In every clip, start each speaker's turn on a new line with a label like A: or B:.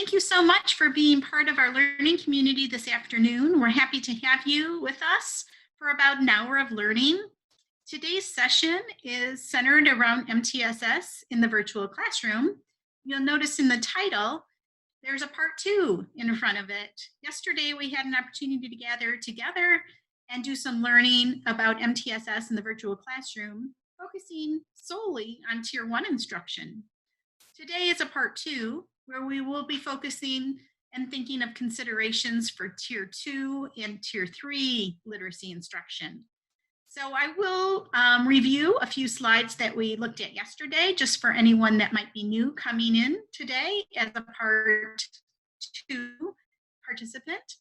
A: thank you so much for being part of our learning community this afternoon. We're happy to have you with us for about an hour of learning. Today's session is centered around MTSS in the virtual classroom. You'll notice in the title, there's a part 2 in front of it. Yesterday, we had an opportunity to gather together and do some learning about MTSS in the virtual classroom, focusing solely on Tier 1 instruction. Today is a part 2 where we will be focusing and thinking of considerations for Tier 2 and Tier 3 literacy instruction. So I will review a few slides that we looked at yesterday, just for anyone that might be new coming in today as a part 2 participant.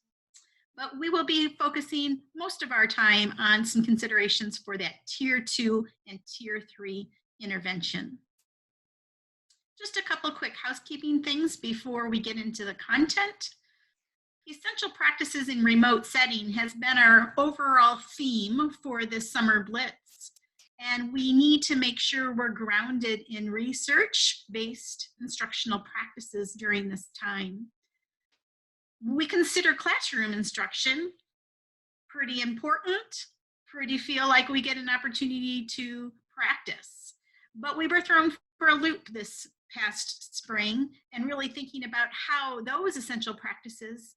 A: But we will be focusing most of our time on some considerations for that Tier 2 and Tier 3 intervention. Just a couple quick housekeeping things before we get into the content. Essential practices in remote setting has been our overall theme for this summer blitz. And we need to make sure we're grounded in research-based instructional practices during this time. We consider classroom instruction pretty important, feel like we get an opportunity to practice. But we were thrown for a loop this past spring and really thinking about how those essential practices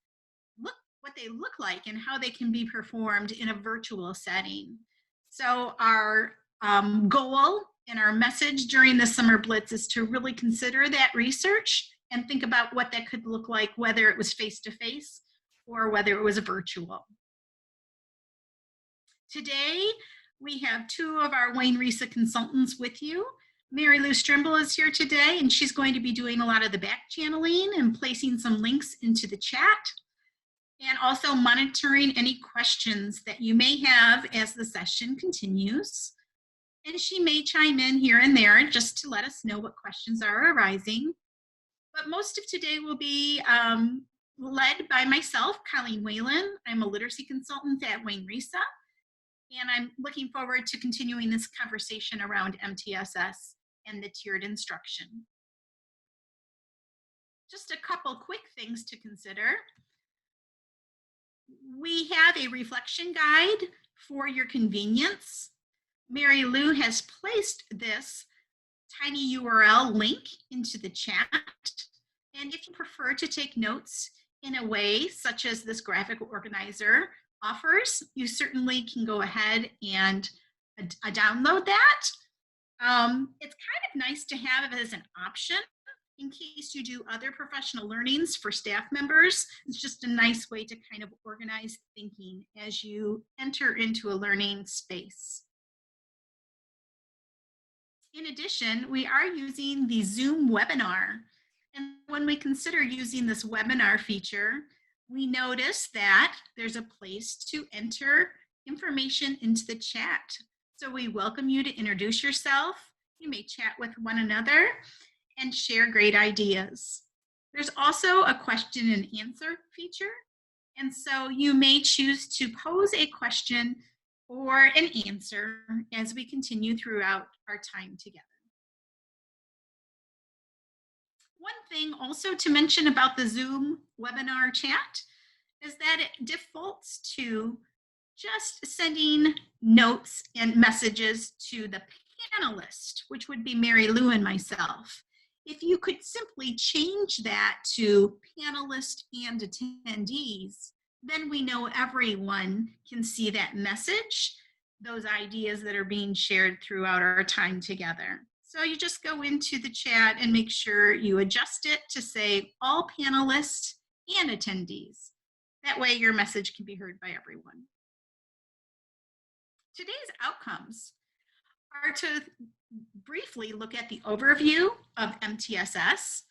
A: what they look like and how they can be performed in a virtual setting. So our goal and our message during the summer blitz is to really consider that research and think about what that could look like, whether it was face-to-face or whether it was virtual. Today, we have 2 of our Wayne Risa consultants with you. Mary Lou Strimble is here today, and she's going to be doing a lot of the back channeling and placing some links into the chat, and also monitoring any questions that you may have as the session continues. And she may chime in here and there just to let us know what questions are arising. But most of today will be led by myself, Colleen Whalen. I'm a literacy consultant at Wayne Risa, and I'm looking forward to continuing this conversation around MTSS and the tiered instruction. Just a couple quick things to consider. We have a reflection guide for your convenience. Mary Lou has placed this tiny URL link into the chat. And if you prefer to take notes in a way such as this graphic organizer offers, you certainly can go ahead and download that. It's kind of nice to have it as an option in case you do other professional learnings for staff members. It's just a nice way to kind of organize thinking as you enter into a learning space. In addition, we are using the Zoom webinar. And when we consider using this webinar feature, we notice that there's a place to enter information into the chat. So we welcome you to introduce yourself. You may chat with one another and share great ideas. There's also a question and answer feature. And so you may choose to pose a question or an answer as we continue throughout our time together. One thing also to mention about the Zoom webinar chat is that it defaults to just sending notes and messages to the panelist, which would be Mary Lou and myself. If you could simply change that to panelists and attendees, then we know everyone can see that message, those ideas that are being shared throughout our time together. So you just go into the chat and make sure you adjust it to say all panelists and attendees. That way your message can be heard by everyone. Today's outcomes are to briefly look at the overview of MTSS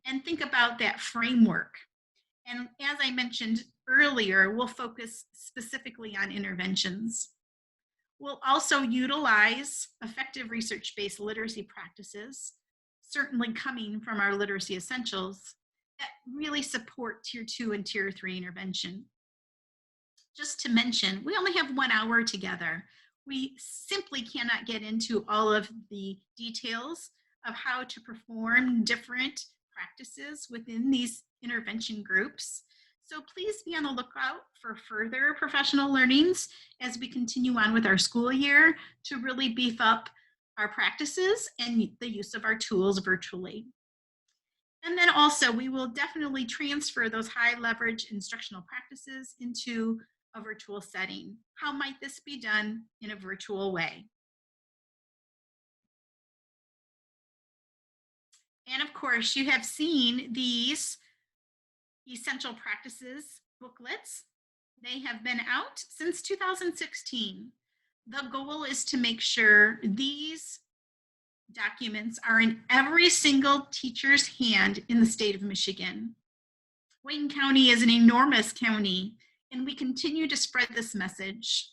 A: and think about that framework. And as I mentioned earlier, we'll focus specifically on interventions. We'll also utilize effective research-based literacy practices, certainly coming from our literacy essentials, that really support Tier 2 and Tier 3 intervention. Just to mention, we only have 1 hour together. We simply cannot get into all of the details of how to perform different practices within these intervention groups. So please be on the lookout for further professional learnings as we continue on with our school year to really beef up our practices and the use of our tools virtually. And then also, we will definitely transfer those high leverage instructional practices into a virtual setting. How might this be done in a virtual way? And of course, you have seen these essential practices booklets. They have been out since 2016. The goal is to make sure these documents are in every single teacher's hand in the state of Michigan. Wayne County is an enormous county, and we continue to spread this message.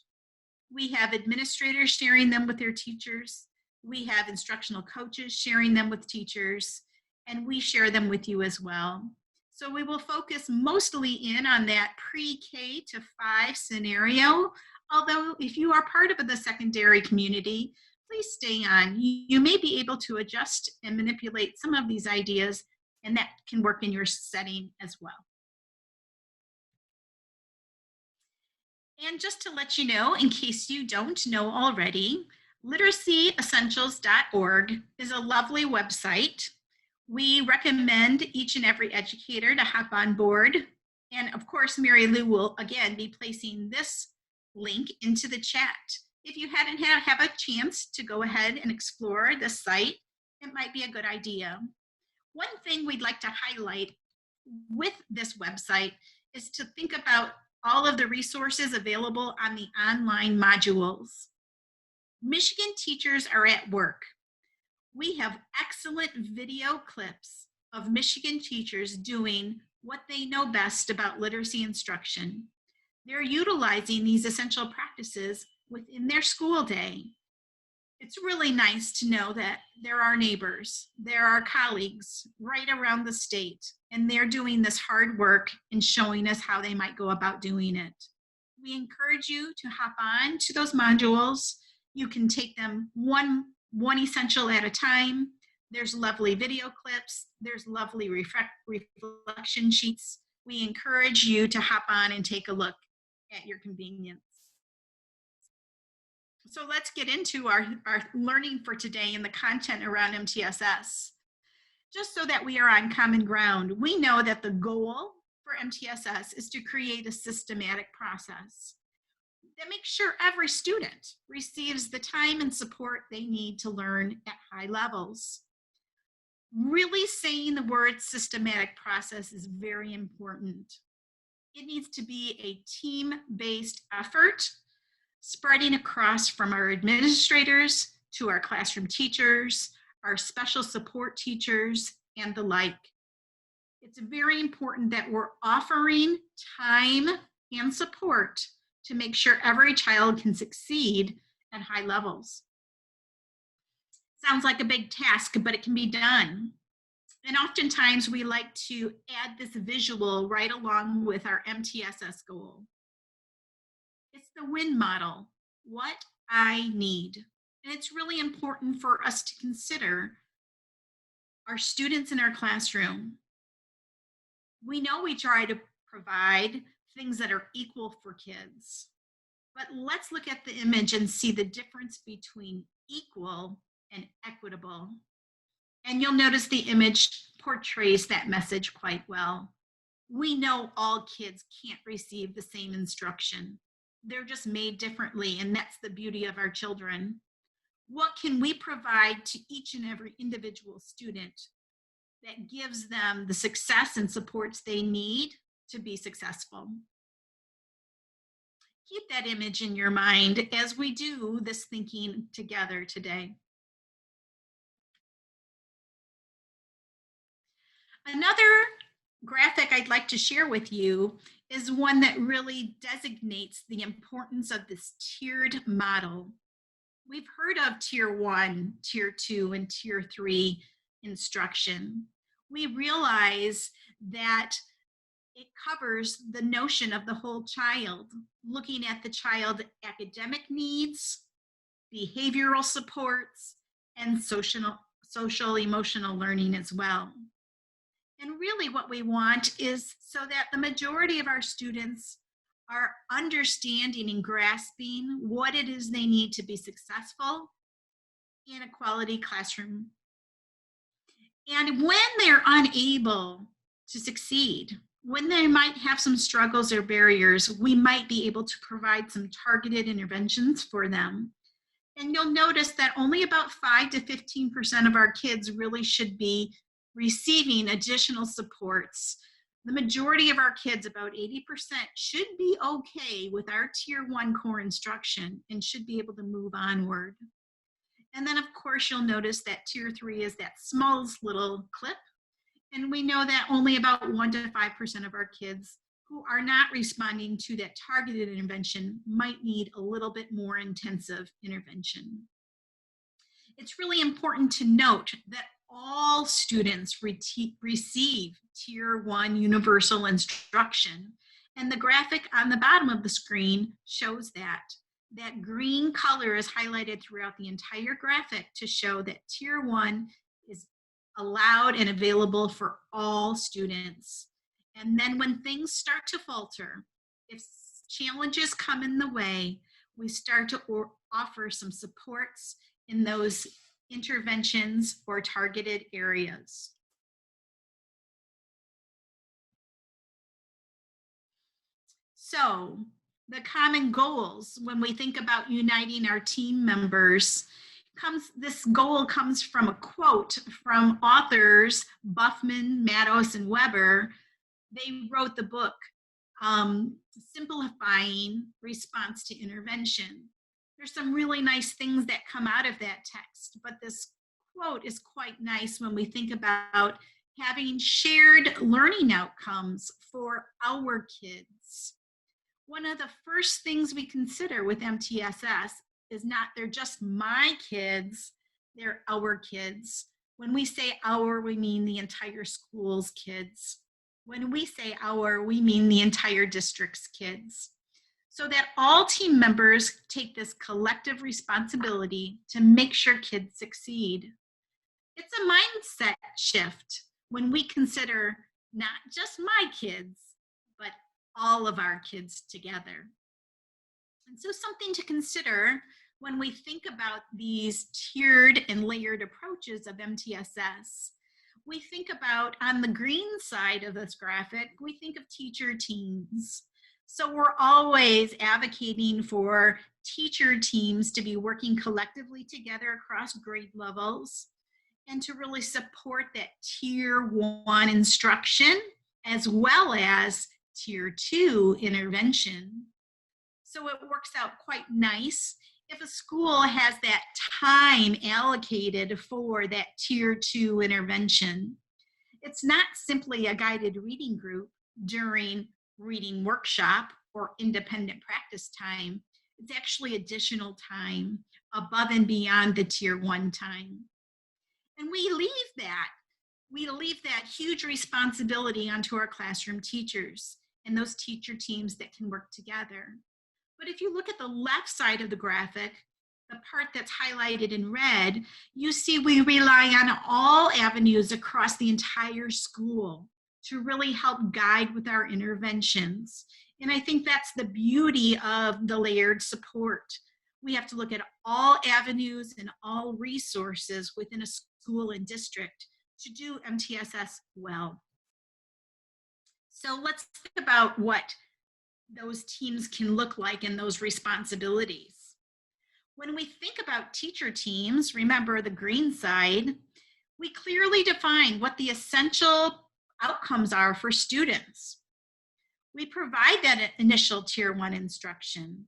A: We have administrators sharing them with their teachers. We have instructional coaches sharing them with teachers, and we share them with you as well. So we will focus mostly in on that pre-K to 5 scenario. Although if you are part of the secondary community, please stay on. You may be able to adjust and manipulate some of these ideas, and that can work in your setting as well. And just to let you know, in case you don't know already, literacyessentials.org is a lovely website. We recommend each and every educator to hop on board. And of course, Mary Lou will again be placing this link into the chat. If you hadn't have a chance to go ahead and explore this site, it might be a good idea. One thing we'd like to highlight with this website is to think about all of the resources available on the online modules. Michigan teachers are at work. We have excellent video clips of Michigan teachers doing what they know best about literacy instruction. They're utilizing these essential practices within their school day. It's really nice to know that there are neighbors, there are colleagues right around the state, and they're doing this hard work and showing us how they might go about doing it. We encourage you to hop on to those modules. You can take them one essential at a time. There's lovely video clips. There's lovely reflection sheets. We encourage you to hop on and take a look at your convenience. So let's get into our learning for today and the content around MTSS. Just so that we are on common ground, we know that the goal for MTSS is to create a systematic process that makes sure every student receives the time and support they need to learn at high levels. Really saying the word systematic process is very important. It needs to be a team-based effort, spreading across from our administrators to our classroom teachers, our special support teachers, and the like. It's very important that we're offering time and support to make sure every child can succeed at high levels. Sounds like a big task, but it can be done. And oftentimes we like to add this visual right along with our MTSS goal. It's the WIN model, what I need. And it's really important for us to consider our students in our classroom. We know we try to provide things that are equal for kids, but let's look at the image and see the difference between equal and equitable. And you'll notice the image portrays that message quite well. We know all kids can't receive the same instruction. They're just made differently, and that's the beauty of our children. What can we provide to each and every individual student that gives them the success and supports they need to be successful? Keep that image in your mind as we do this thinking together today. Another graphic I'd like to share with you is one that really designates the importance of this tiered model. We've heard of tier 1, tier 2, and tier 3 instruction. We realize that it covers the notion of the whole child, looking at the child's academic needs, behavioral supports, and social emotional learning as well. And really what we want is so that the majority of our students are understanding and grasping what it is they need to be successful in a quality classroom. And when they're unable to succeed, when they might have some struggles or barriers, we might be able to provide some targeted interventions for them. And you'll notice that only about 5 to 15% of our kids really should be receiving additional supports. The majority of our kids, about 80%, should be okay with our Tier 1 core instruction and should be able to move onward. And then, of course, you'll notice that Tier 3 is that smallest little clip. And we know that only about 1 to 5% of our kids who are not responding to that targeted intervention might need a little bit more intensive intervention. It's really important to note that all students receive Tier 1 universal instruction. And the graphic on the bottom of the screen shows that. That green color is highlighted throughout the entire graphic to show that Tier 1 is allowed and available for all students. And then when things start to falter, if challenges come in the way, we start to offer some supports in those interventions or targeted areas. So the common goals when we think about uniting our team members this goal comes from a quote from authors Buffman, Matos, and Weber. They wrote the book Simplifying Response to Intervention. There's some really nice things that come out of that text, but this quote is quite nice when we think about having shared learning outcomes for our kids. One of the first things we consider with MTSS is not they're just my kids, they're our kids. When we say our, we mean the entire school's kids. When we say our, we mean the entire district's kids. So that all team members take this collective responsibility to make sure kids succeed. It's a mindset shift when we consider not just my kids, but all of our kids together. And so something to consider when we think about these tiered and layered approaches of MTSS, we think about on the green side of this graphic, we think of teacher teams. So we're always advocating for teacher teams to be working collectively together across grade levels and to really support that Tier 1 instruction as well as Tier 2 intervention. So it works out quite nice if a school has that time allocated for that Tier 2 intervention. It's not simply a guided reading group during reading workshop or independent practice time. It's actually additional time above and beyond the Tier 1 time. And we leave that huge responsibility onto our classroom teachers and those teacher teams that can work together. But if you look at the left side of the graphic, the part that's highlighted in red, you see we rely on all avenues across the entire school to really help guide with our interventions. And I think that's the beauty of the layered support. We have to look at all avenues and all resources within a school and district to do MTSS well. So let's think about what those teams can look like and those responsibilities. When we think about teacher teams, remember the green side, we clearly define what the essential outcomes are for students. We provide that initial Tier 1 instruction.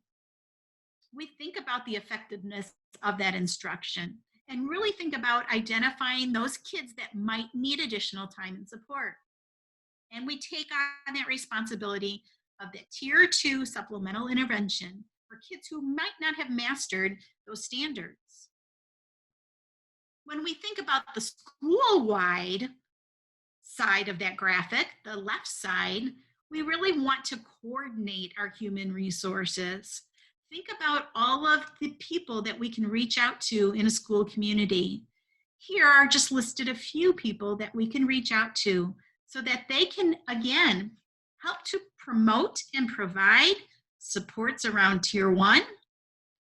A: We think about the effectiveness of that instruction and really think about identifying those kids that might need additional time and support. And we take on that responsibility of the Tier 2 supplemental intervention for kids who might not have mastered those standards. When we think about the school-wide side of that graphic, the left side, we really want to coordinate our human resources. Think about all of the people that we can reach out to in a school community. Here are just listed a few people that we can reach out to so that they can, again, help to promote and provide supports around Tier 1,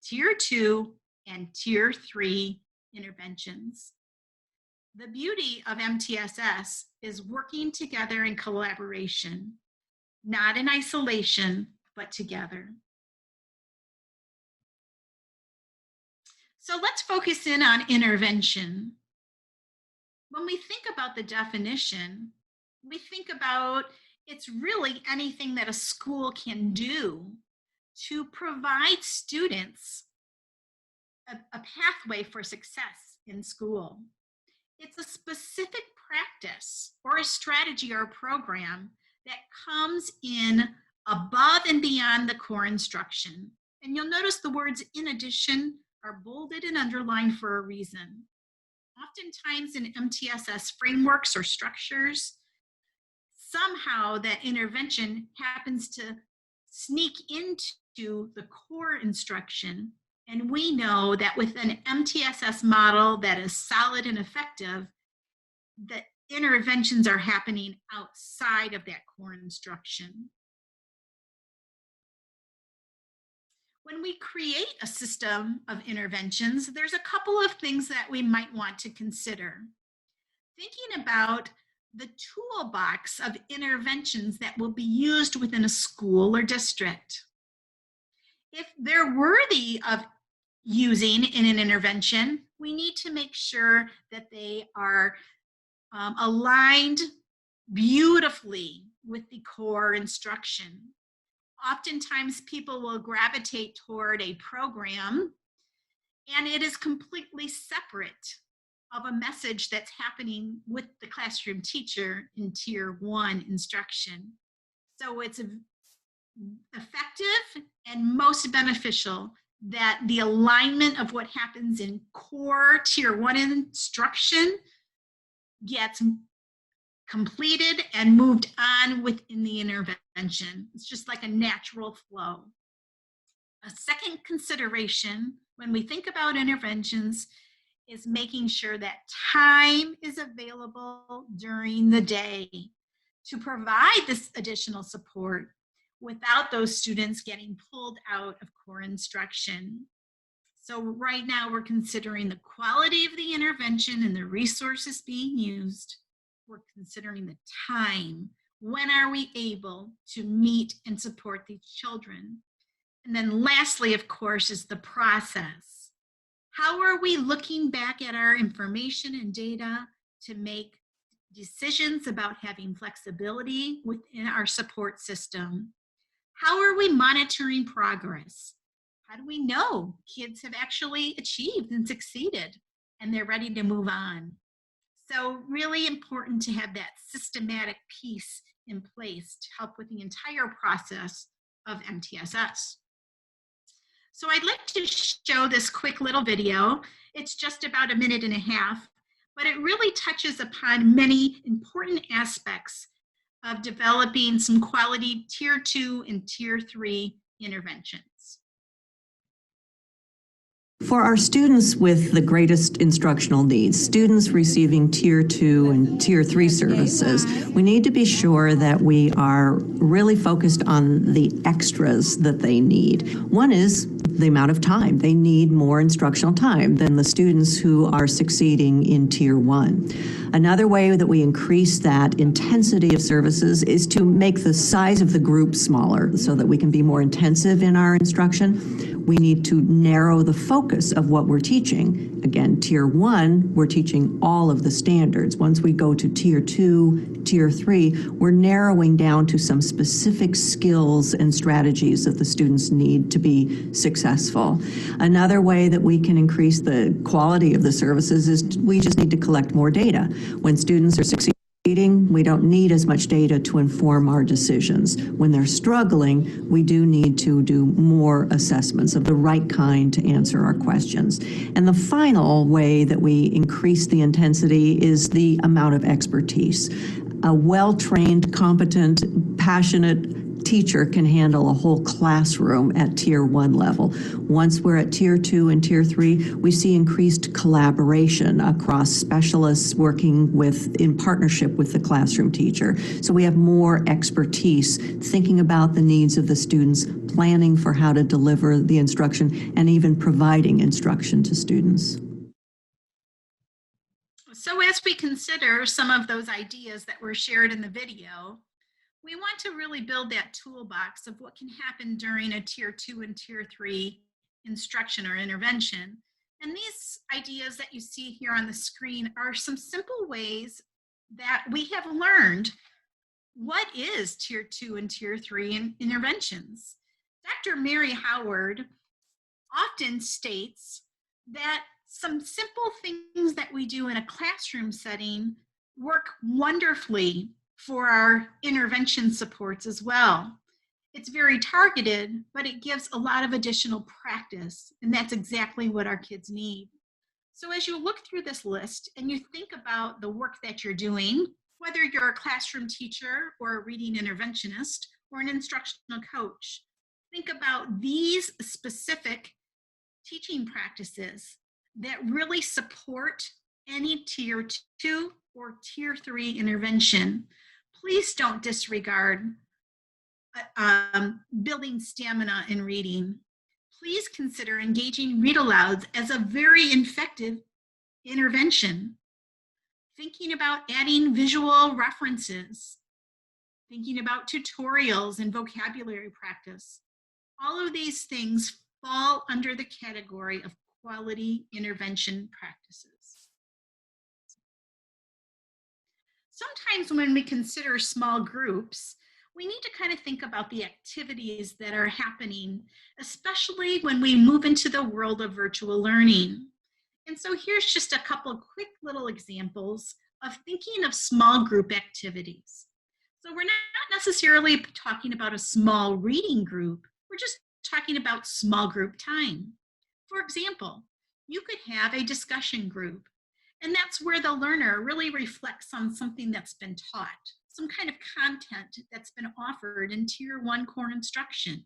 A: Tier 2, and Tier 3 interventions. The beauty of MTSS is working together in collaboration, not in isolation, but together. So let's focus in on intervention. When we think about the definition, we think about it's really anything that a school can do to provide students a pathway for success in school. It's a specific practice or a strategy or a program that comes in above and beyond the core instruction. And you'll notice the words "in addition" are bolded and underlined for a reason. Oftentimes in MTSS frameworks or structures, somehow that intervention happens to sneak into the core instruction. And we know that with an MTSS model that is solid and effective, that interventions are happening outside of that core instruction. When we create a system of interventions, there's a couple of things that we might want to consider. Thinking about the toolbox of interventions that will be used within a school or district. If they're worthy of using in an intervention, we need to make sure that they are aligned beautifully with the core instruction. Oftentimes people will gravitate toward a program and it is completely separate of a message that's happening with the classroom teacher in Tier 1 instruction. So it's effective and most beneficial that the alignment of what happens in core Tier 1 instruction gets completed and moved on within the intervention. It's just like a natural flow. A second consideration when we think about interventions is making sure that time is available during the day to provide this additional support without those students getting pulled out of core instruction. So right now we're considering the quality of the intervention and the resources being used. We're considering the time. When are we able to meet and support these children? And then lastly, of course, is the process. How are we looking back at our information and data to make decisions about having flexibility within our support system? How are we monitoring progress? How do we know kids have actually achieved and succeeded and they're ready to move on? So really important to have that systematic piece in place to help with the entire process of MTSS. So I'd like to show this quick little video. It's just about 1.5 minutes, but it really touches upon many important aspects of developing some quality Tier 2 and Tier 3 interventions.
B: For our students with the greatest instructional needs, students receiving Tier 2 and Tier 3 services, we need to be sure that we are really focused on the extras that they need. One is the amount of time. They need more instructional time than the students who are succeeding in Tier 1. Another way that we increase that intensity of services is to make the size of the group smaller so that we can be more intensive in our instruction. We need to narrow the focus of what we're teaching. Again, Tier 1, we're teaching all of the standards. Once we go to Tier 2, Tier 3, we're narrowing down to some specific skills and strategies that the students need to be successful. Another way that we can increase the quality of the services is we just need to collect more data. When students are succeeding, we don't need as much data to inform our decisions. When they're struggling, we do need to do more assessments of the right kind to answer our questions. And the final way that we increase the intensity is the amount of expertise. A well-trained, competent, passionate teacher can handle a whole classroom at Tier 1 level. Once we're at Tier 2 and Tier 3, we see increased collaboration across specialists working in partnership with the classroom teacher. So we have more expertise thinking about the needs of the students, planning for how to deliver the instruction, and even providing instruction to students.
A: So as we consider some of those ideas that were shared in the video, we want to really build that toolbox of what can happen during a Tier 2 and Tier 3 instruction or intervention. And these ideas that you see here on the screen are some simple ways that we have learned what is Tier 2 and Tier 3 interventions. Dr. Mary Howard often states that some simple things that we do in a classroom setting work wonderfully for our intervention supports as well. It's very targeted, but it gives a lot of additional practice, and that's exactly what our kids need. So as you look through this list and you think about the work that you're doing, whether you're a classroom teacher or a reading interventionist or an instructional coach, think about these specific teaching practices that really support any Tier 2 or Tier 3 intervention. Please don't disregard building stamina in reading. Please consider engaging read-alouds as a very effective intervention. Thinking about adding visual references, thinking about tutorials and vocabulary practice. All of these things fall under the category of quality intervention practices. Sometimes when we consider small groups, we need to kind of think about the activities that are happening, especially when we move into the world of virtual learning. And so here's just a couple of quick little examples of thinking of small group activities. So we're not necessarily talking about a small reading group, we're just talking about small group time. For example, you could have a discussion group, and that's where the learner really reflects on something that's been taught, some kind of content that's been offered in Tier 1 core instruction.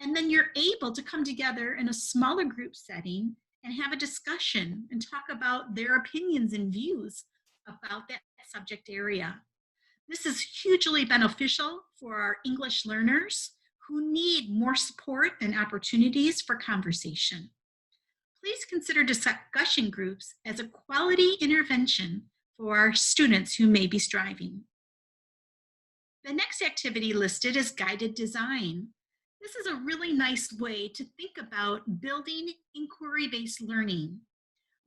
A: And then you're able to come together in a smaller group setting and have a discussion and talk about their opinions and views about that subject area. This is hugely beneficial for our English learners who need more support and opportunities for conversation. Please consider discussion groups as a quality intervention for our students who may be striving. The next activity listed is guided design. This is a really nice way to think about building inquiry-based learning,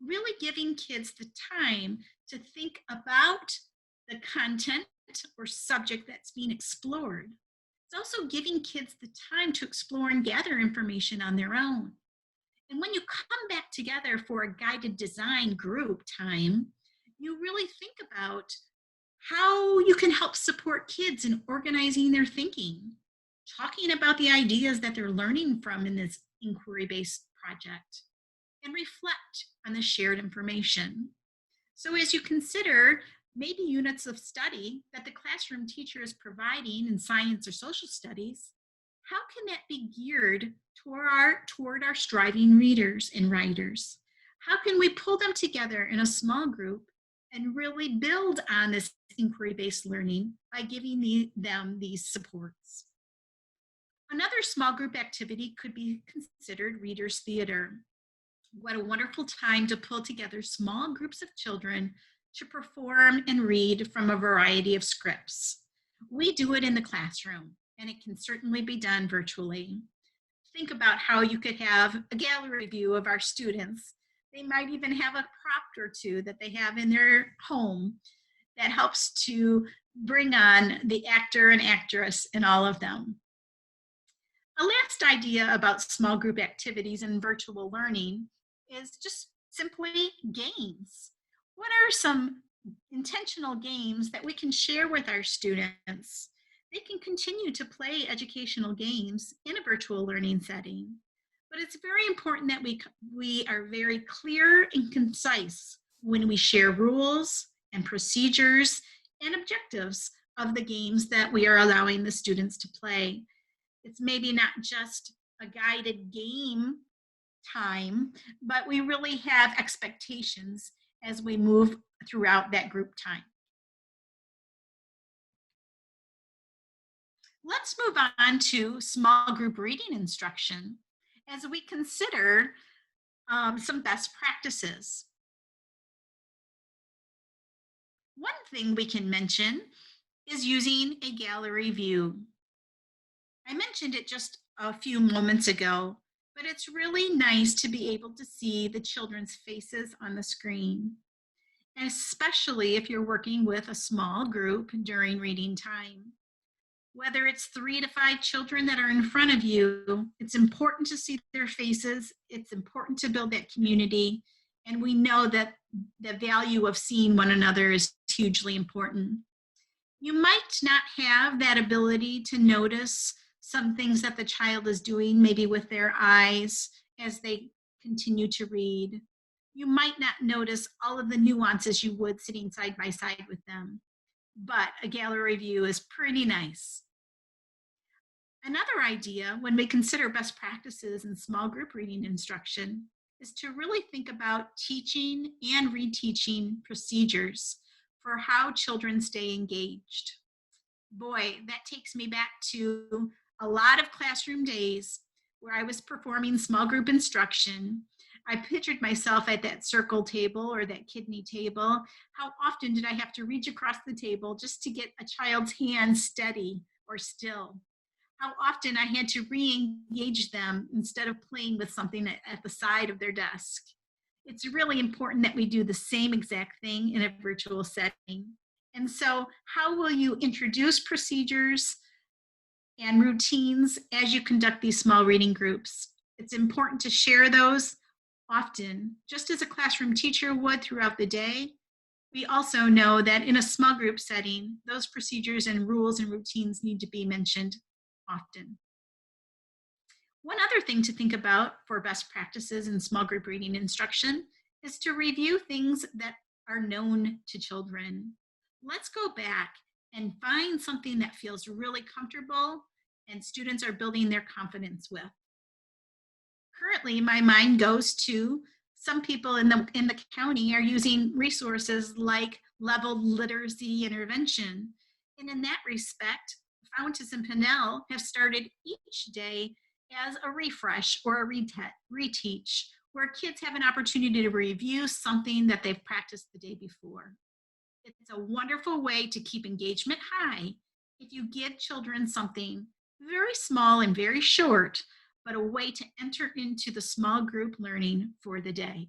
A: really giving kids the time to think about the content or subject that's being explored. It's also giving kids the time to explore and gather information on their own. And when you come back together for a guided design group time, you really think about how you can help support kids in organizing their thinking, talking about the ideas that they're learning from in this inquiry-based project, and reflect on the shared information. So as you consider maybe units of study that the classroom teacher is providing in science or social studies, how can that be geared toward our striving readers and writers? How can we pull them together in a small group and really build on this inquiry-based learning by giving them these supports? Another small group activity could be considered readers' theater. What a wonderful time to pull together small groups of children to perform and read from a variety of scripts. We do it in the classroom, and it can certainly be done virtually. Think about how you could have a gallery view of our students. They might even have a prop or two that they have in their home that helps to bring on the actor and actress in all of them. A last idea about small group activities and virtual learning is just simply games. What are some intentional games that we can share with our students? They can continue to play educational games in a virtual learning setting, but it's very important that we are very clear and concise when we share rules and procedures and objectives of the games that we are allowing the students to play. It's maybe not just a guided game time, but we really have expectations as we move throughout that group time. Let's move on to small group reading instruction as we consider some best practices. One thing we can mention is using a gallery view. I mentioned it just a few moments ago, but it's really nice to be able to see the children's faces on the screen, and especially if you're working with a small group during reading time. Whether it's 3 to 5 children that are in front of you, it's important to see their faces. It's important to build that community. And we know that the value of seeing one another is hugely important. You might not have that ability to notice some things that the child is doing, maybe with their eyes as they continue to read. You might not notice all of the nuances you would sitting side by side with them, but a gallery view is pretty nice. Another idea when we consider best practices in small group reading instruction is to really think about teaching and reteaching procedures for how children stay engaged. Boy, that takes me back to a lot of classroom days where I was performing small group instruction. I pictured myself at that circle table or that kidney table. How often did I have to reach across the table just to get a child's hand steady or still? How often I had to re-engage them instead of playing with something at the side of their desk. It's really important that we do the same exact thing in a virtual setting. And so, how will you introduce procedures and routines as you conduct these small reading groups? It's important to share those often, just as a classroom teacher would throughout the day. We also know that in a small group setting, those procedures and rules and routines need to be mentioned often. One other thing to think about for best practices in small group reading instruction is to review things that are known to children. Let's go back and find something that feels really comfortable and students are building their confidence with. Currently, my mind goes to some people in the county are using resources like leveled literacy intervention. And in that respect, Fountas and Pinnell have started each day as a refresh or a reteach, where kids have an opportunity to review something that they've practiced the day before. It's a wonderful way to keep engagement high if you give children something very small and very short, but a way to enter into the small group learning for the day.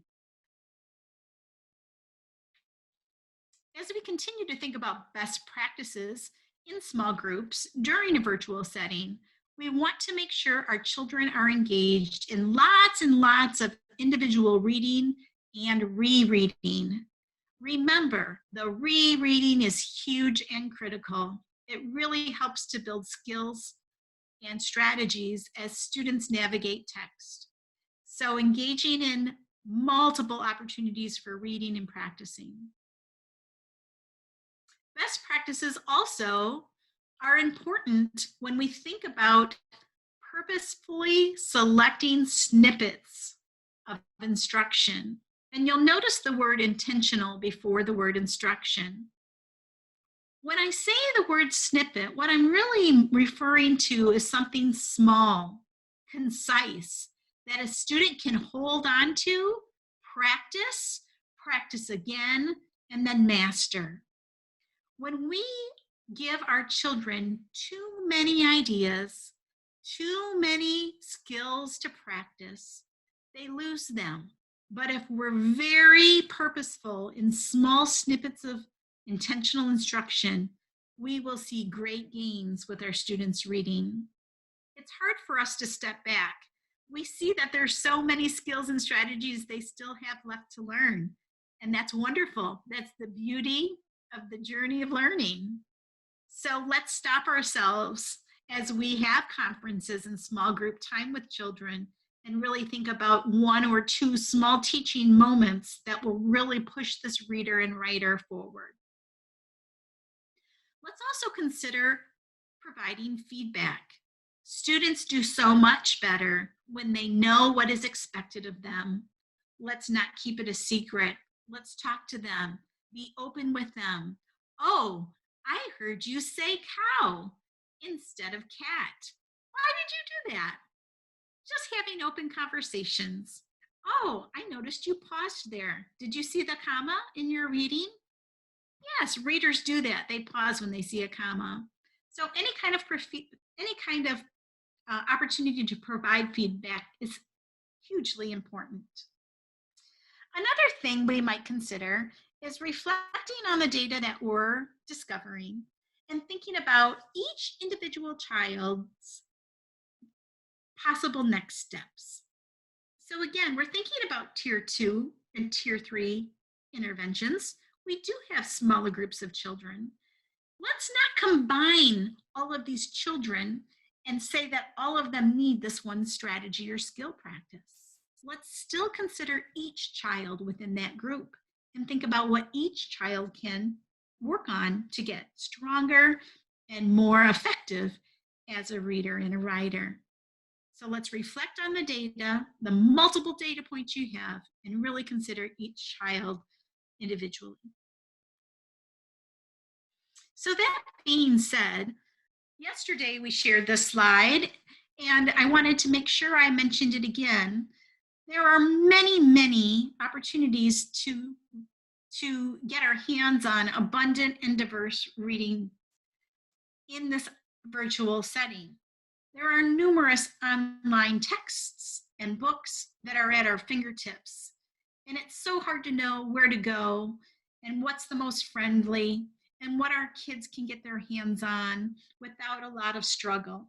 A: As we continue to think about best practices in small groups during a virtual setting, we want to make sure our children are engaged in lots and lots of individual reading and rereading. Remember, the rereading is huge and critical. It really helps to build skills and strategies as students navigate text. So engaging in multiple opportunities for reading and practicing. Best practices also are important when we think about purposefully selecting snippets of instruction. And you'll notice the word intentional before the word instruction. When I say the word snippet, what I'm really referring to is something small, concise, that a student can hold on to, practice again, and then master. When we give our children too many ideas, too many skills to practice, they lose them. But if we're very purposeful in small snippets of intentional instruction, we will see great gains with our students reading. It's hard for us to step back. We see that there's so many skills and strategies they still have left to learn. And that's wonderful. That's the beauty of the journey of learning. So let's stop ourselves as we have conferences and small group time with children and really think about one or two small teaching moments that will really push this reader and writer forward. Let's also consider providing feedback. Students do so much better when they know what is expected of them. Let's not keep it a secret. Let's talk to them. Be open with them. Oh, I heard you say cow instead of cat. Why did you do that? Just having open conversations. Oh, I noticed you paused there. Did you see the comma in your reading? Yes, readers do that. They pause when they see a comma. So any kind of opportunity to provide feedback is hugely important. Another thing we might consider is reflecting on the data that we're discovering and thinking about each individual child's possible next steps. So again, we're thinking about tier 2 and tier 3 interventions. We do have smaller groups of children. Let's not combine all of these children and say that all of them need this one strategy or skill practice. Let's still consider each child within that group and think about what each child can work on to get stronger and more effective as a reader and a writer. So let's reflect on the data, the multiple data points you have, and really consider each child individually. So that being said, yesterday we shared this slide, and I wanted to make sure I mentioned it again. There are many, many opportunities to get our hands on abundant and diverse reading in this virtual setting. There are numerous online texts and books that are at our fingertips, and it's so hard to know where to go and what's the most friendly and what our kids can get their hands on without a lot of struggle.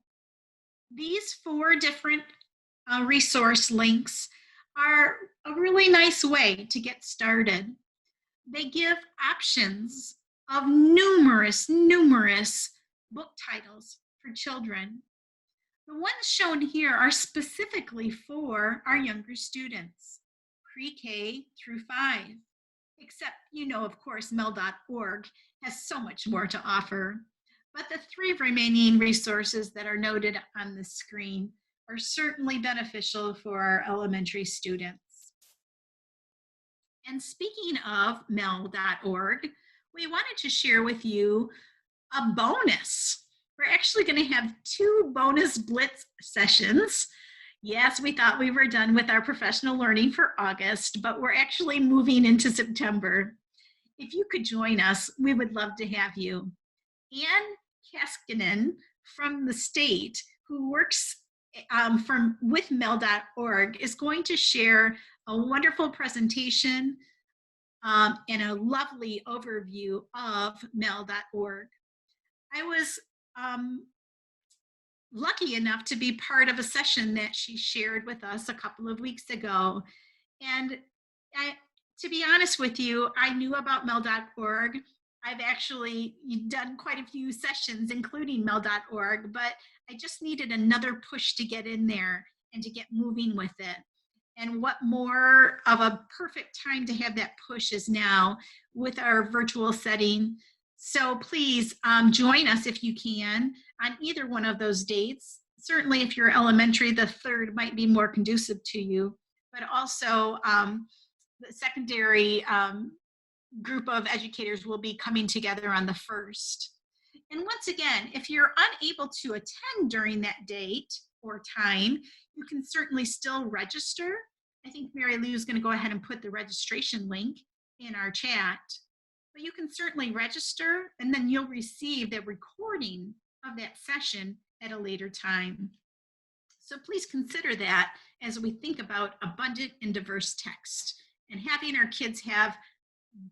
A: These 4 different resource links are a really nice way to get started. They give options of numerous book titles for children. The ones shown here are specifically for our younger students, pre-K through 5, except, of course, mel.org has so much more to offer. But the 3 remaining resources that are noted on the screen are certainly beneficial for our elementary students. And speaking of mel.org, we wanted to share with you a bonus. We're actually going to have 2 bonus Blitz sessions. Yes, we thought we were done with our professional learning for August, but we're actually moving into September. If you could join us, we would love to have you. Ann Kaskinen from the state, who works with mel.org, is going to share a wonderful presentation and a lovely overview of mel.org. I was lucky enough to be part of a session that she shared with us a couple of weeks ago. And to be honest with you, I knew about mel.org. I've actually done quite a few sessions, including mel.org, but I just needed another push to get in there and to get moving with it. And what more of a perfect time to have that push is now with our virtual setting. So please join us if you can on either one of those dates. Certainly if you're elementary, the 3rd might be more conducive to you, but also the secondary group of educators will be coming together on the 1st. And once again, if you're unable to attend during that date or time, you can certainly still register. I think Mary Lou is going to go ahead and put the registration link in our chat. But you can certainly register, and then you'll receive the recording of that session at a later time. So please consider that as we think about abundant and diverse text and having our kids have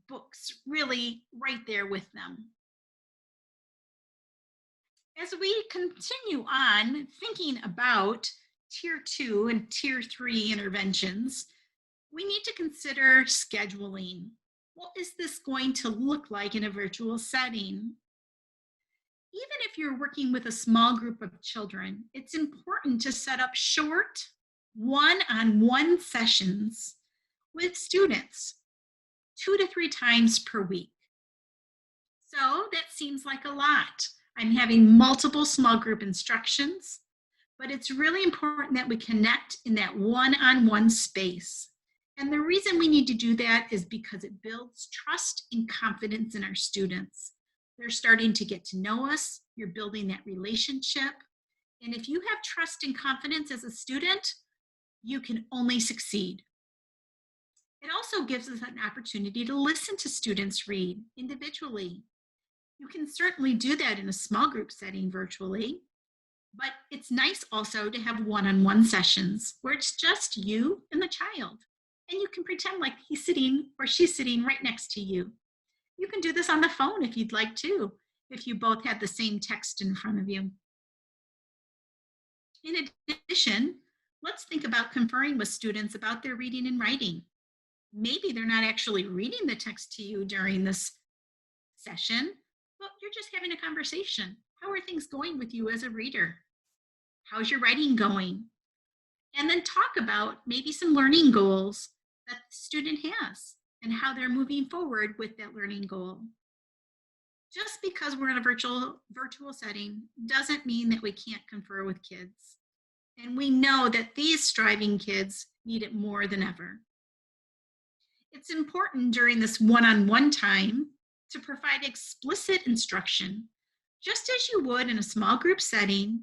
A: books really right there with them. As we continue on thinking about tier 2 and tier 3 interventions, we need to consider scheduling. What is this going to look like in a virtual setting? Even if you're working with a small group of children, it's important to set up short one-on-one sessions with students 2 to 3 times per week. So that seems like a lot. I'm having multiple small group instructions, but it's really important that we connect in that one-on-one space. And the reason we need to do that is because it builds trust and confidence in our students. They're starting to get to know us, you're building that relationship. And if you have trust and confidence as a student, you can only succeed. It also gives us an opportunity to listen to students read individually. You can certainly do that in a small group setting virtually, but it's nice also to have one-on-one sessions where it's just you and the child. And you can pretend like he's sitting or she's sitting right next to you. You can do this on the phone if you'd like to, if you both have the same text in front of you. In addition, let's think about conferring with students about their reading and writing. Maybe they're not actually reading the text to you during this session, but you're just having a conversation. How are things going with you as a reader? How's your writing going? And then talk about maybe some learning goals that the student has and how they're moving forward with that learning goal. Just because we're in a virtual setting doesn't mean that we can't confer with kids. And we know that these striving kids need it more than ever. It's important during this one-on-one time to provide explicit instruction. Just as you would in a small group setting,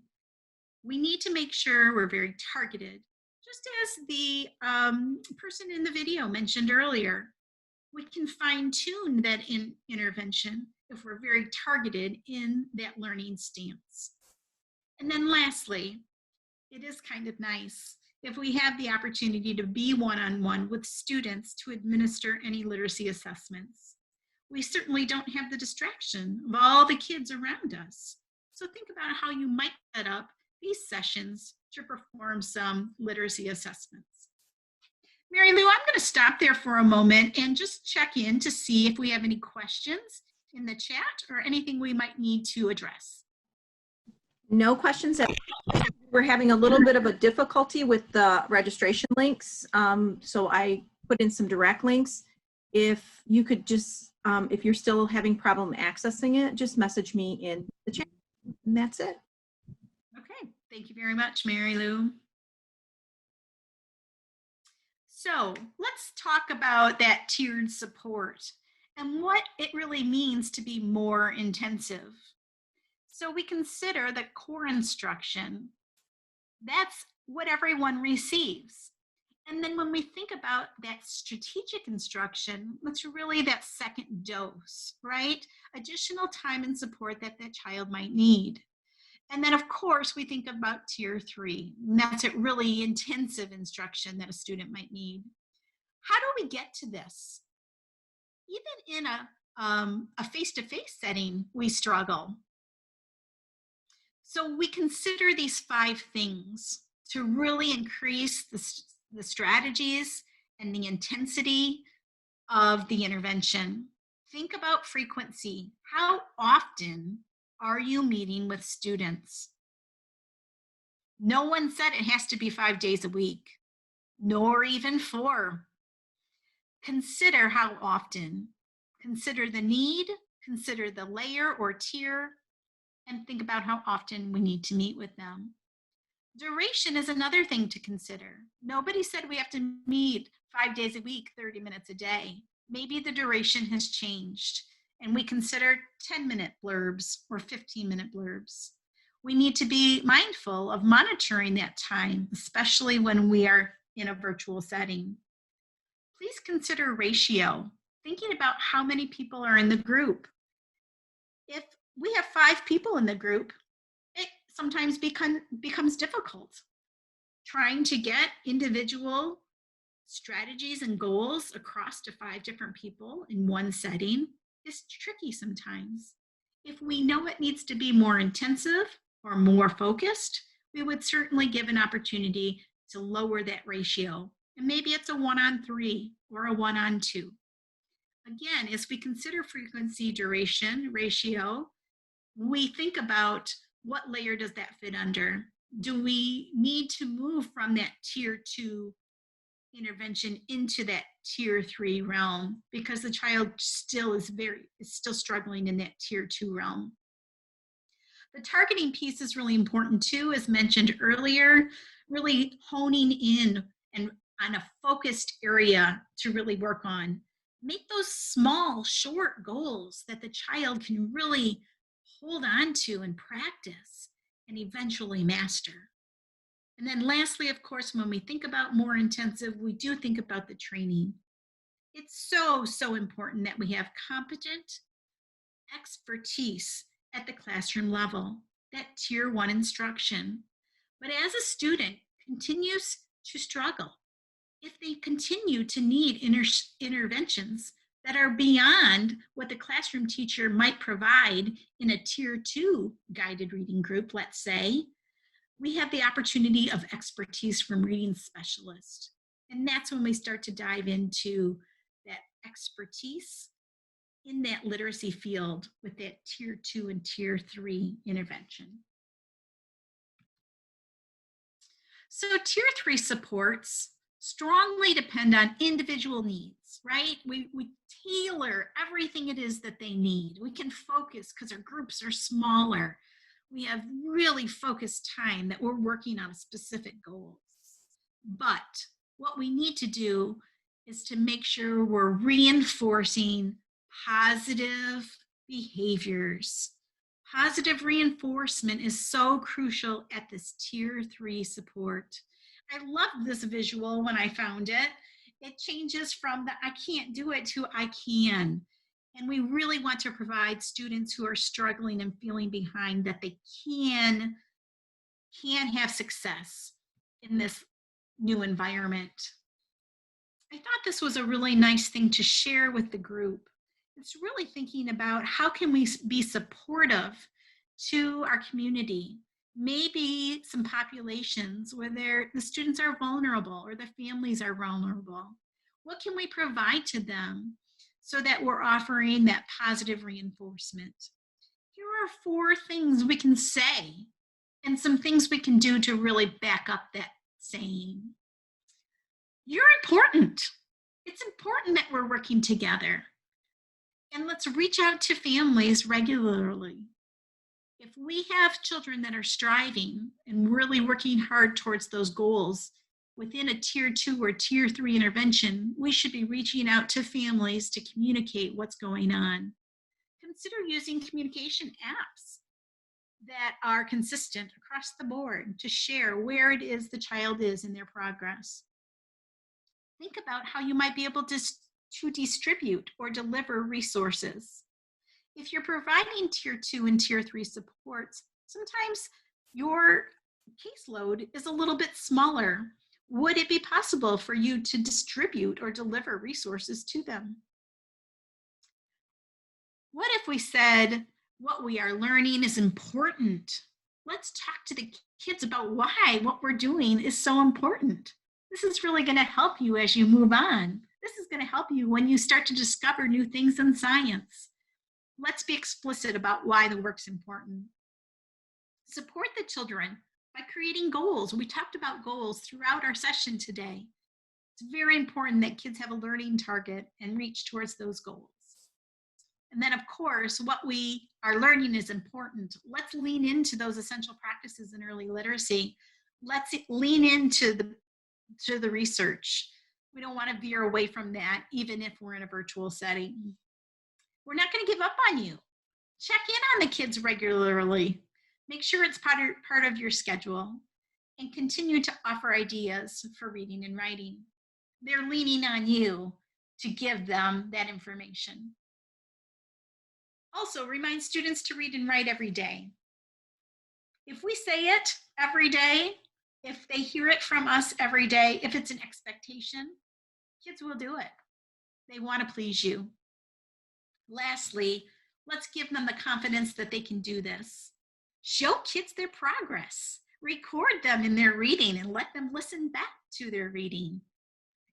A: we need to make sure we're very targeted. Just as the person in the video mentioned earlier, we can fine tune that intervention if we're very targeted in that learning stance. And then lastly, it is kind of nice if we have the opportunity to be one-on-one with students to administer any literacy assessments. We certainly don't have the distraction of all the kids around us. So think about how you might set up these sessions to perform some literacy assessments. Mary Lou, I'm going to stop there for a moment and just check in to see if we have any questions in the chat or anything we might need to address.
C: No questions. We're having a little bit of a difficulty with the registration links. So I put in some direct links. If you could just, if you're still having problem accessing it, just message me in the chat. And that's it.
A: Okay, thank you very much, Mary Lou. So let's talk about that tiered support and what it really means to be more intensive. So we consider the core instruction. That's what everyone receives. And then when we think about that strategic instruction, that's really that second dose, right? Additional time and support that that child might need. And then, of course, we think about tier 3. And that's a really intensive instruction that a student might need. How do we get to this? Even in a face-to-face setting, we struggle. So we consider these 5 things to really increase the strategies and the intensity of the intervention. Think about frequency. How often are you meeting with students? No one said it has to be 5 days a week, nor even 4. Consider how often. Consider the need, consider the layer or tier, and think about how often we need to meet with them. Duration is another thing to consider. Nobody said we have to meet 5 days a week, 30 minutes a day. Maybe the duration has changed and we consider 10-minute blurbs or 15-minute blurbs. We need to be mindful of monitoring that time, especially when we are in a virtual setting. Please consider ratio, thinking about how many people are in the group. If we have 5 people in the group, it sometimes becomes difficult. Trying to get individual strategies and goals across to 5 different people in one setting is tricky sometimes. If we know it needs to be more intensive or more focused, we would certainly give an opportunity to lower that ratio. And maybe it's a 1-on-3 or a 1-on-2. Again, as we consider frequency, duration, ratio, we think about what layer does that fit under? Do we need to move from that tier 2 intervention into that tier 3 realm because the child still is still struggling in that tier 2 realm. The targeting piece is really important too, as mentioned earlier, really honing in and on a focused area to really work on. Make those small, short goals that the child can really hold on to and practice and eventually master. And then lastly, of course, when we think about more intensive, we do think about the training. It's so important that we have competent expertise at the classroom level, that tier 1 instruction. But as a student continues to struggle, if they continue to need interventions that are beyond what the classroom teacher might provide in a tier 2 guided reading group, let's say, we have the opportunity of expertise from reading specialists. And that's when we start to dive into that expertise in that literacy field with that tier 2 and tier 3 intervention. So tier 3 supports strongly depend on individual needs, right? We tailor everything it is that they need. We can focus because our groups are smaller. We have really focused time that we're working on specific goals. But what we need to do is to make sure we're reinforcing positive behaviors. Positive reinforcement is so crucial at this tier 3 support. I love this visual when I found it. It changes from the I can't do it to I can. And we really want to provide students who are struggling and feeling behind that they can have success in this new environment. I thought this was a really nice thing to share with the group. It's really thinking about how can we be supportive to our community. Maybe some populations where the students are vulnerable or the families are vulnerable. What can we provide to them so that we're offering that positive reinforcement? Here are 4 things we can say and some things we can do to really back up that saying. You're important. It's important that we're working together. And let's reach out to families regularly. If we have children that are striving and really working hard towards those goals within a tier 2 or tier 3 intervention, we should be reaching out to families to communicate what's going on. Consider using communication apps that are consistent across the board to share where it is the child is in their progress. Think about how you might be able to distribute or deliver resources. If you're providing tier 2 and tier 3 supports, sometimes your caseload is a little bit smaller. Would it be possible for you to distribute or deliver resources to them? What if we said what we are learning is important? Let's talk to the kids about why what we're doing is so important. This is really going to help you as you move on. This is going to help you when you start to discover new things in science. Let's be explicit about why the work's important. Support the children by creating goals. We talked about goals throughout our session today. It's very important that kids have a learning target and reach towards those goals. And then, of course, what we are learning is important. Let's lean into those essential practices in early literacy. Let's lean into the research. We don't want to veer away from that, even if we're in a virtual setting. We're not going to give up on you. Check in on the kids regularly. Make sure it's part of your schedule and continue to offer ideas for reading and writing. They're leaning on you to give them that information. Also, remind students to read and write every day. If we say it every day, if they hear it from us every day, if it's an expectation, kids will do it. They want to please you. Lastly, let's give them the confidence that they can do this. Show kids their progress. Record them in their reading and let them listen back to their reading.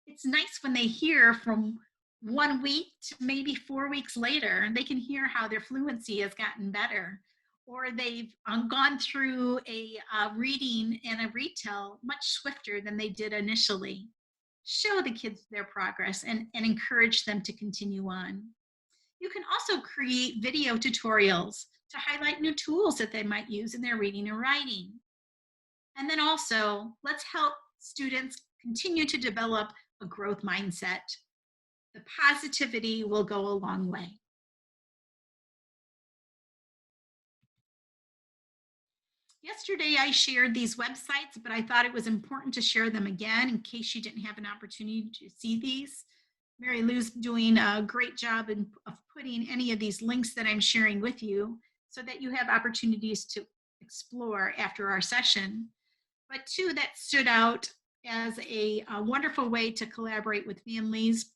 A: It's nice when they hear from 1 week to maybe 4 weeks later, and they can hear how their fluency has gotten better, or they've gone through a reading and a retell much swifter than they did initially. show the kids their progress and encourage them to continue on. You can also create video tutorials to highlight new tools that they might use in their reading or writing. And then also, let's help students continue to develop a growth mindset. The positivity will go a long way. Yesterday, I shared these websites, but I thought it was important to share them again in case you didn't have an opportunity to see these. Mary Lou's doing a great job of putting any of these links that I'm sharing with you so that you have opportunities to explore after our session. But two that stood out as a wonderful way to collaborate with families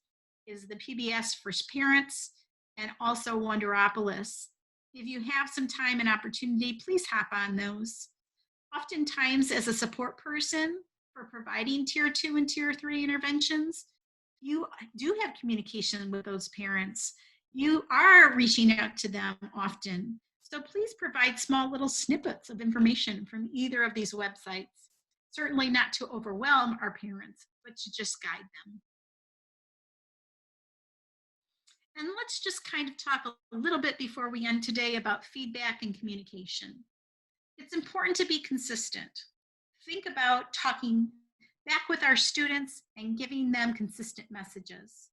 A: is the PBS for Parents and also Wonderopolis. If you have some time and opportunity, please hop on those. Oftentimes, as a support person for providing tier 2 and tier 3 interventions, you do have communication with those parents. You are reaching out to them often. So please provide small little snippets of information from either of these websites. Certainly not to overwhelm our parents, but to just guide them. And let's just kind of talk a little bit before we end today about feedback and communication. It's important to be consistent. Think about talking back with our students and giving them consistent messages,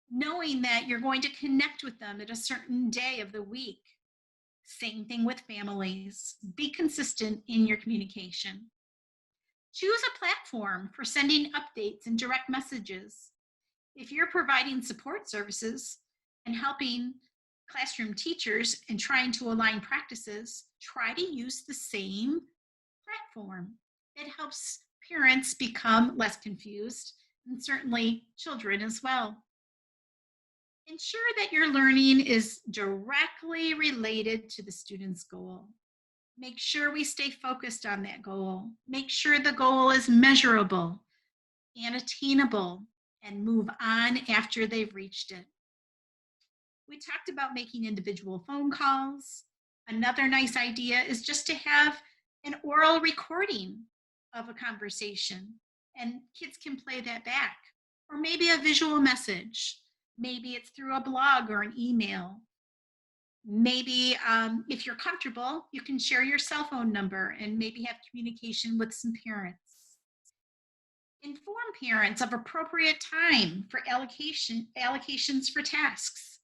A: knowing that you're going to connect with them at a certain day of the week. Same thing with families. Be consistent in your communication. Choose a platform for sending updates and direct messages. If you're providing support services and helping classroom teachers and trying to align practices, try to use the same platform. It helps parents become less confused, and certainly children as well. Ensure that your learning is directly related to the student's goal. Make sure we stay focused on that goal. Make sure the goal is measurable and attainable, and move on after they've reached it. We talked about making individual phone calls. Another nice idea is just to have an oral recording of a conversation, and kids can play that back. Or maybe a visual message. Maybe it's through a blog or an email. Maybe if you're comfortable, you can share your cell phone number and maybe have communication with some parents. Inform parents of appropriate time for allocations for tasks.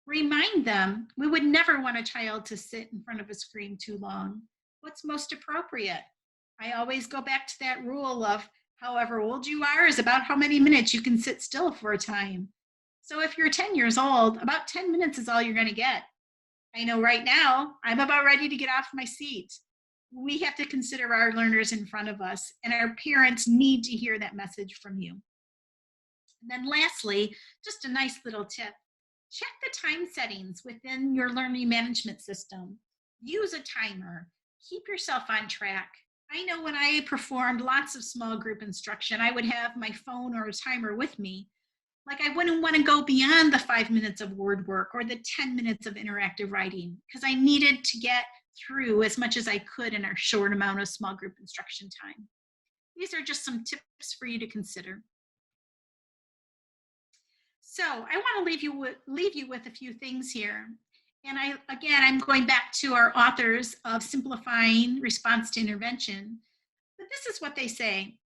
A: Remind them we would never want a child to sit in front of a screen too long. What's most appropriate? I always go back to that rule of however old you are is about how many minutes you can sit still for a time. So if you're 10 years old, about 10 minutes is all you're going to get. I know right now I'm about ready to get off my seat. We have to consider our learners in front of us, and our parents need to hear that message from you. And then lastly, just a nice little tip. Check the time settings within your learning management system. Use a timer. Keep yourself on track. I know when I performed lots of small group instruction, I would have my phone or a timer with me. Like I wouldn't want to go beyond the 5 minutes of word work or the 10 minutes of interactive writing because I needed to get through as much as I could in our short amount of small group instruction time. These are just some tips for you to consider. So I want to leave you with a few things here. And I'm going back to our authors of Simplifying Response to Intervention. But this is what they say.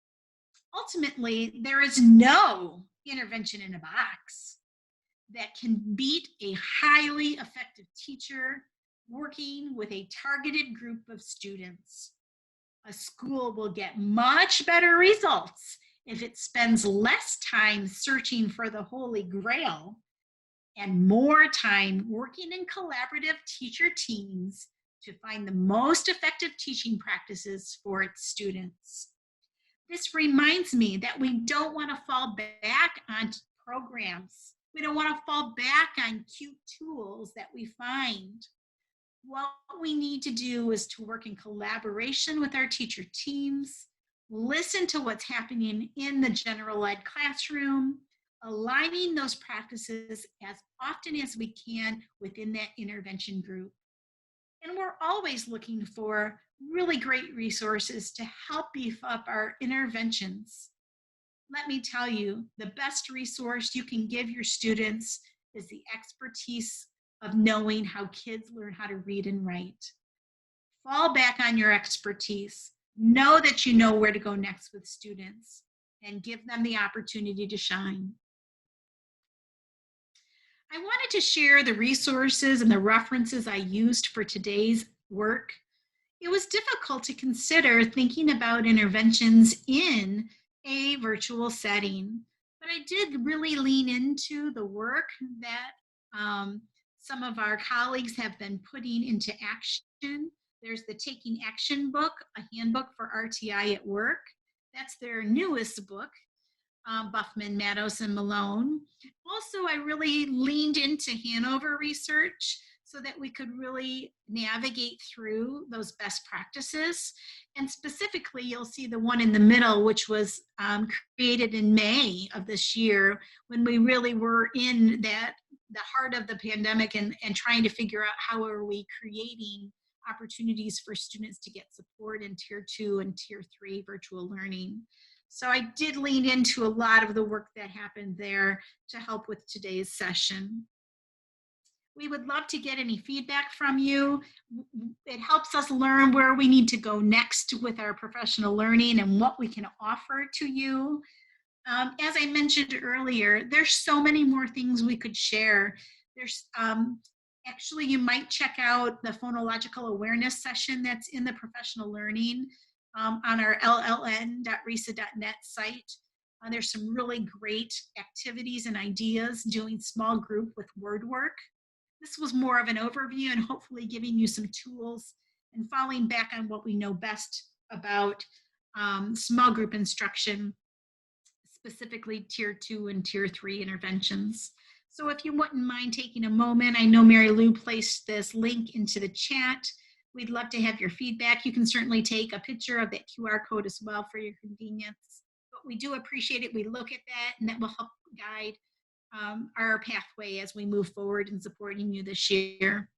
A: Ultimately, there is no intervention in a box that can beat a highly effective teacher working with a targeted group of students. A school will get much better results if it spends less time searching for the Holy Grail and more time working in collaborative teacher teams to find the most effective teaching practices for its students. This reminds me that we don't want to fall back on programs. We don't want to fall back on cute tools that we find. What we need to do is to work in collaboration with our teacher teams, listen to what's happening in the general ed classroom, aligning those practices as often as we can within that intervention group. And we're always looking for really great resources to help beef up our interventions. let me tell you, the best resource you can give your students is the expertise of knowing how kids learn how to read and write. Fall back on your expertise. Know that you know where to go next with students and give them the opportunity to shine. I wanted to share the resources and the references I used for today's work. It was difficult to consider thinking about interventions in a virtual setting, but I did really lean into the work that um, some of our colleagues have been putting into action. There's the Taking Action book, a handbook for RTI at work. That's their newest book, Buffman, Matos, and Malone. Also, I really leaned into Hanover research so that we could really navigate through those best practices. And specifically, you'll see the one in the middle, which was created in May of this year, when we really were in the heart of the pandemic and trying to figure out how are we creating opportunities for students to get support in tier 2 and tier 3 virtual learning. So I did lean into a lot of the work that happened there to help with today's session. We would love to get any feedback from you. It helps us learn where we need to go next with our professional learning and what we can offer to you. As I mentioned earlier, there's so many more things we could share. There's actually, you might check out the phonological awareness session that's in the professional learning on our lln.risa.net site. There's some really great activities and ideas doing small group with word work. This was more of an overview and hopefully giving you some tools and falling back on what we know best about small group instruction, specifically tier 2 and tier 3 interventions. So if you wouldn't mind taking a moment, I know Mary Lou placed this link into the chat. We'd love to have your feedback. You can certainly take a picture of that QR code as well for your convenience. But we do appreciate it. We look at that and that will help guide our pathway as we move forward in supporting you this year.